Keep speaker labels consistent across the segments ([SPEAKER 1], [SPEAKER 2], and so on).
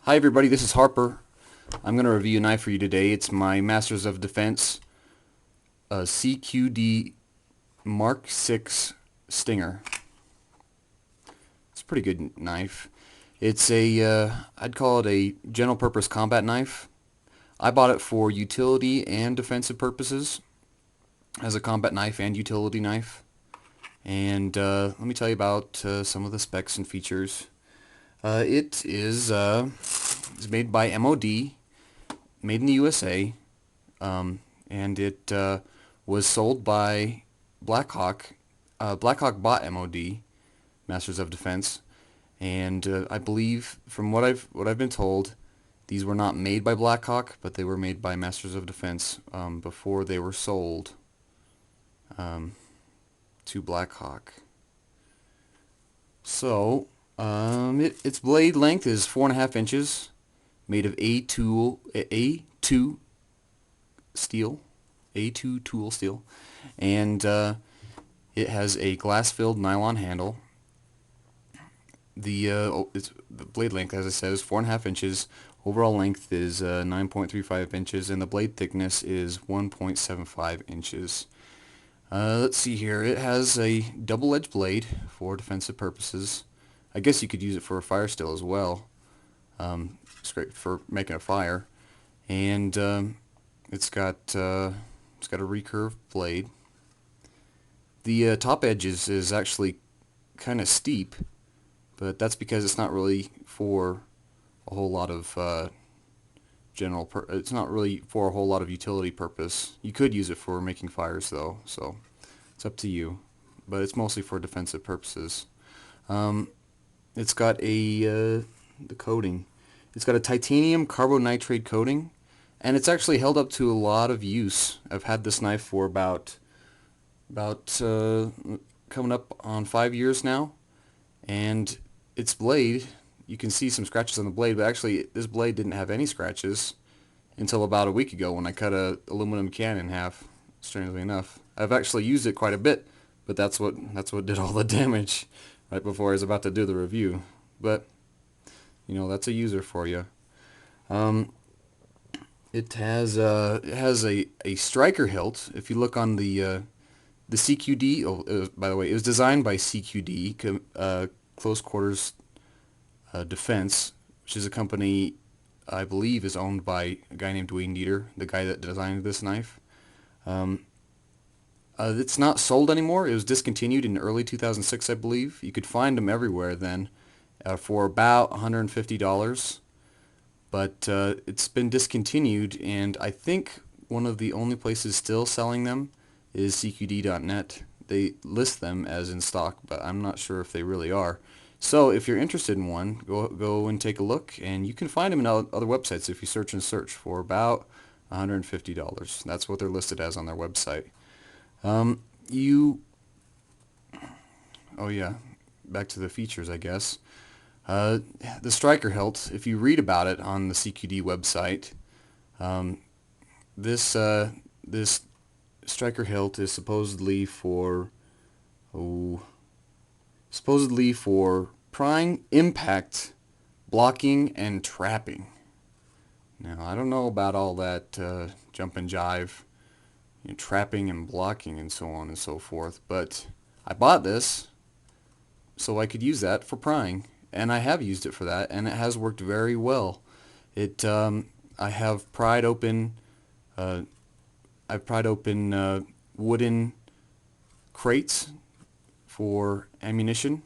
[SPEAKER 1] Hi everybody, this is Harper. I'm going to review a knife for you today. It's my Masters of Defense CQD Mark 6 Stinger. It's a pretty good knife. It's I'd call it a general purpose combat knife. I bought it for utility and defensive purposes as a combat knife and utility knife. And let me tell you about some of the specs and features. It's made by M.O.D, made in the USA, and it was sold by Blackhawk. Blackhawk bought M.O.D, Masters of Defense, and I believe, from what I've been told, these were not made by Blackhawk, but they were made by Masters of Defense before they were sold to Blackhawk. So its blade length is 4.5 inches, made of A2 steel, A2 tool steel, and it has a glass-filled nylon handle. The blade length, as I said, is 4.5 inches. Overall length is 9.35 inches, and the blade thickness is 1.75 inches. Let's see here. It has a double-edged blade for defensive purposes. I guess you could use it for a fire still as well. It's great for making a fire, and it's got a recurve blade. The top edge is actually kind of steep, but that's because it's not really for a whole lot of it's not really for a whole lot of utility purpose. You could use it for making fires though, so it's up to you. But it's mostly for defensive purposes. It's got the coating. It's got a titanium carbonitrate coating, and it's actually held up to a lot of use. I've had this knife for about coming up on 5 years now, and its blade, you can see some scratches on the blade, but actually this blade didn't have any scratches until about a week ago when I cut a aluminum can in half, strangely enough. I've actually used it quite a bit, but that's what did all the damage right before I was about to do the review. But you know, that's a user for you. It has a striker hilt. If you look on the CQD, by the way, it was designed by CQD, Close Quarters Defense, which is a company I believe is owned by a guy named Dwayne Dieter, the guy that designed this knife. It's not sold anymore. It was discontinued in early 2006, I believe. You could find them everywhere then for about $150, but it's been discontinued, and I think one of the only places still selling them is CQD.net. They list them as in stock, but I'm not sure if they really are. So if you're interested in one, go and take a look, and you can find them in other websites if you search for about $150. That's what they're listed as on their website. Oh yeah, back to the features, I guess. The striker hilt, if you read about it on the CQD website, this striker hilt is supposedly for prying, impact, blocking, and trapping. Now, I don't know about all that jump and jive, trapping and blocking and so on and so forth, but I bought this so I could use that for prying, and I have used it for that, and it has worked very well. I have pried open wooden crates for ammunition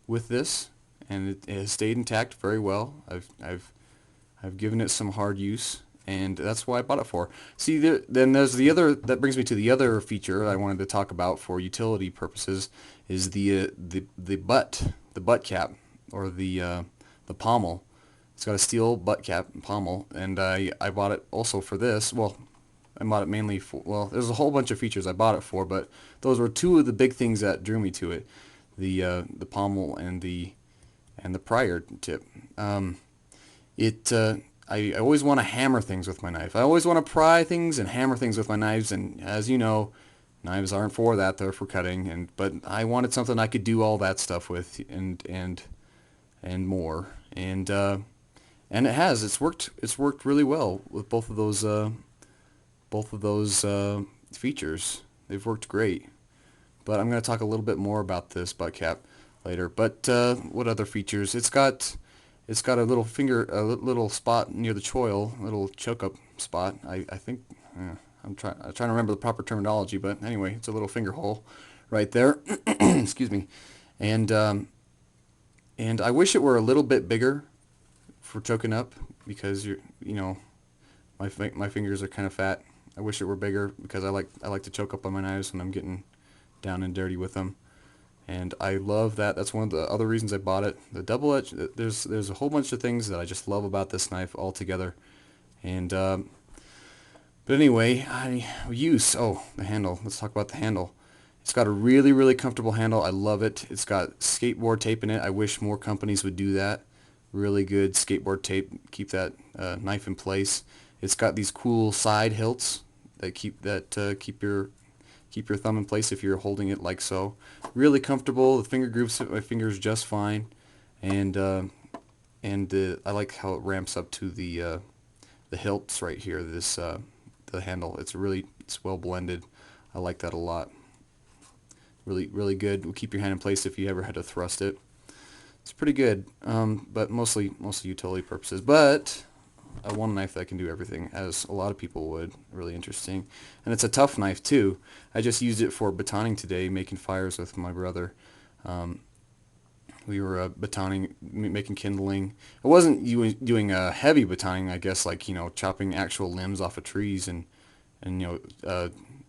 [SPEAKER 1] with this, and it has stayed intact very well. I've given it some hard use, and that's why I bought it for. See, then there's the other. That brings me to the other feature I wanted to talk about for utility purposes is the butt cap, or the pommel. It's got a steel butt cap and pommel, and I bought it also for this. Well, I bought it mainly for, well, there's a whole bunch of features I bought it for, but those were two of the big things that drew me to it: the pommel and the prior tip. I always want to hammer things with my knife. I always want to pry things and hammer things with my knives, and as you know, knives aren't for that; they're for cutting. But I wanted something I could do all that stuff with, and more. And and it has. It's worked really well with both of those features. They've worked great. But I'm going to talk a little bit more about this butt cap later. But what other features? It's got a little little spot near the choil, a little choke up spot. I think I'm trying to remember the proper terminology, but anyway, it's a little finger hole right there. Excuse me. And and I wish it were a little bit bigger for choking up, because you know, my fingers are kind of fat. I wish it were bigger because I like to choke up on my knives when I'm getting down and dirty with them. And I love that. That's one of the other reasons I bought it. The double edge. There's a whole bunch of things that I just love about this knife altogether. And but anyway, the handle. Let's talk about the handle. It's got a really comfortable handle. I love it. It's got skateboard tape in it. I wish more companies would do that. Really good skateboard tape. Keep that knife in place. It's got these cool side hilts that keep your thumb in place if you're holding it like so. Really comfortable. The finger grooves fit my fingers just fine, and I like how it ramps up to the hilts right here. The handle. It's well blended. I like that a lot. Really good. Will keep your hand in place if you ever had to thrust it. It's pretty good, but mostly utility purposes. But I want a knife that can do everything, as a lot of people would. Really interesting. And it's a tough knife too. I just used it for batoning today, making fires with my brother. We were batoning, making kindling. I wasn't doing heavy batoning, I guess, like, chopping actual limbs off of trees and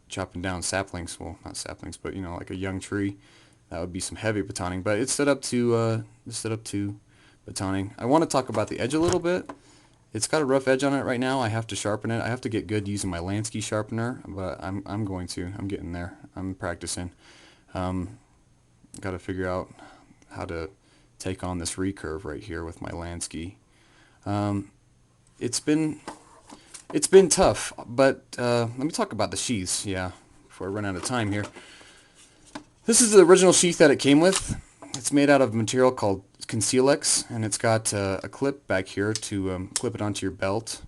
[SPEAKER 1] chopping down saplings. Well, not saplings, but like a young tree. That would be some heavy batoning. But it's set up to batoning. I want to talk about the edge a little bit. It's got a rough edge on it right now. I have to sharpen it. I have to get good using my Lansky sharpener, but I'm going to. I'm getting there. I'm practicing. Got to figure out how to take on this recurve right here with my Lansky. It's been tough, but let me talk about the sheaths. Yeah, before I run out of time here. This is the original sheath that it came with. It's made out of a material called Concealex, and it's got a clip back here to clip it onto your belt,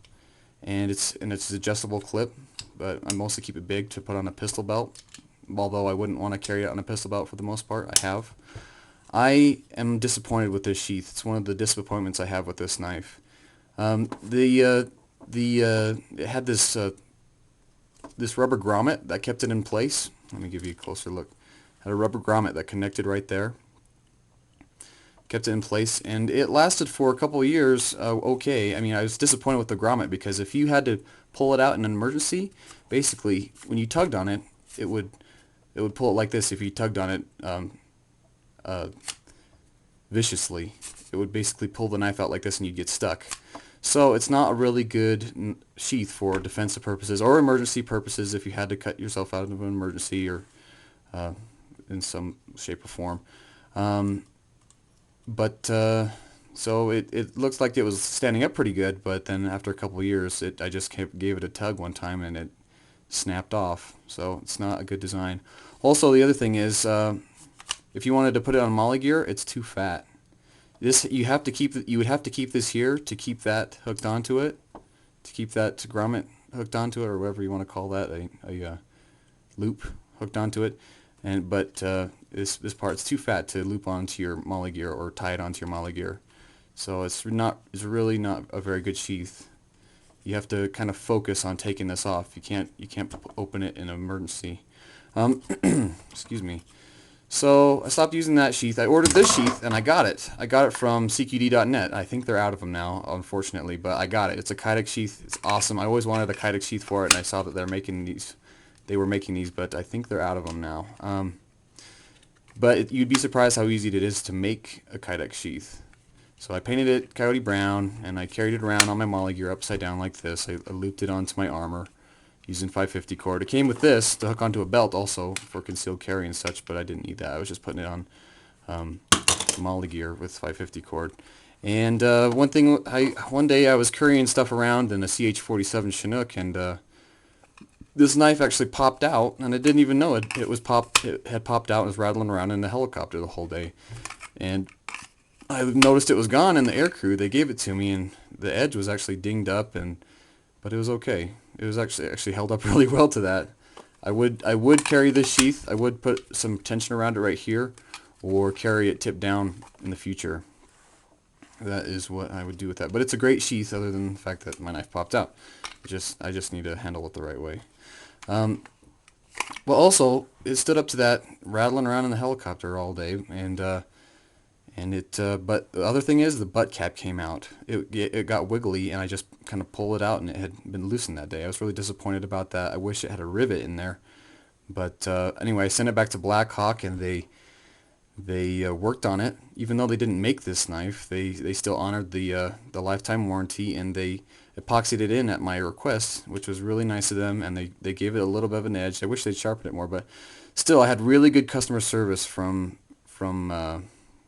[SPEAKER 1] and it's an adjustable clip, but I mostly keep it big to put on a pistol belt, although I wouldn't want to carry it on a pistol belt for the most part. I am disappointed with this sheath. It's one of the disappointments I have with this knife. It had this rubber grommet that kept it in place. Let me give you a closer look. Had a rubber grommet that connected right there. Kept it in place, and it lasted for a couple of years okay. I mean, I was disappointed with the grommet because if you had to pull it out in an emergency, basically when you tugged on it, it would pull it like this. If you tugged on it viciously, it would basically pull the knife out like this and you'd get stuck. So it's not a really good sheath for defensive purposes or emergency purposes if you had to cut yourself out of an emergency or in some shape or form. So it looks like it was standing up pretty good, but then after a couple of years, I just gave it a tug one time and it snapped off. So it's not a good design. Also, the other thing is, if you wanted to put it on molly gear, it's too fat. You would have to keep this here to keep that hooked onto it, to keep that grommet hooked onto it, or whatever you want to call that, a loop hooked onto it. But this part's too fat to loop onto your molly gear or tie it onto your molly gear. So it's really not a very good sheath. You have to kind of focus on taking this off. You can't open it in an emergency. Excuse me. So I stopped using that sheath. I ordered this sheath and I got it. I got it from CQD.net. I think they're out of them now, unfortunately, but I got it. It's a Kydex sheath. It's awesome. I always wanted a Kydex sheath for it, and I saw that they're making these. They were making these, but I think they're out of them now. But you'd be surprised how easy it is to make a Kydex sheath. So I painted it coyote brown, and I carried it around on my molly gear upside down like this. I looped it onto my armor using 550 cord. It came with this to hook onto a belt also for concealed carry and such, but I didn't need that. I was just putting it on molly gear with 550 cord. And one day I was carrying stuff around in a CH-47 Chinook, and this knife actually popped out, and I didn't even know it. It had popped out and was rattling around in the helicopter the whole day. And I noticed it was gone in the air crew. They gave it to me, and the edge was actually dinged up, but it was okay. It was actually held up really well to that. I would carry this sheath. I would put some tension around it right here, or carry it tipped down in the future. That is what I would do with that. But it's a great sheath, other than the fact that my knife popped out. I just need to handle it the right way. Well, also, it stood up to that rattling around in the helicopter all day, but the other thing is the butt cap came out. It got wiggly, and I just kind of pulled it out, and it had been loosened that day. I was really disappointed about that. I wish it had a rivet in there. But anyway, I sent it back to Black Hawk, and they worked on it. Even though they didn't make this knife, they still honored the lifetime warranty, and they epoxied it in at my request, which was really nice of them, and they gave it a little bit of an edge. I wish they'd sharpened it more, but still, I had really good customer service from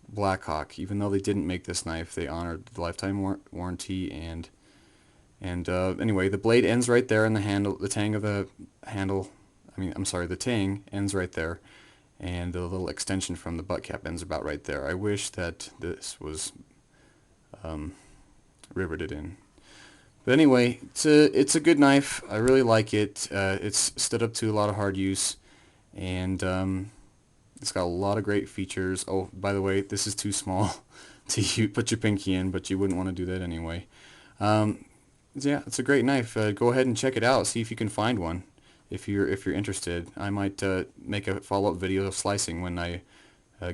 [SPEAKER 1] Black Hawk. Even though they didn't make this knife, they honored the lifetime warranty, and anyway, the blade ends right there, and the tang of the handle, I'm sorry, the tang ends right there, and the little extension from the butt cap ends about right there. I wish that this was riveted in. But anyway, it's a good knife. I really like it. It's stood up to a lot of hard use, and it's got a lot of great features. Oh, by the way, this is too small to put your pinky in, but you wouldn't want to do that anyway. Yeah, it's a great knife. Go ahead and check it out. See if you can find one. If you're interested, I might make a follow-up video of slicing when I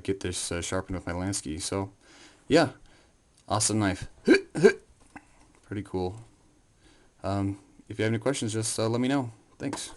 [SPEAKER 1] get this sharpened with my Lansky. So, yeah, awesome knife. Pretty cool. If you have any questions, just let me know. Thanks.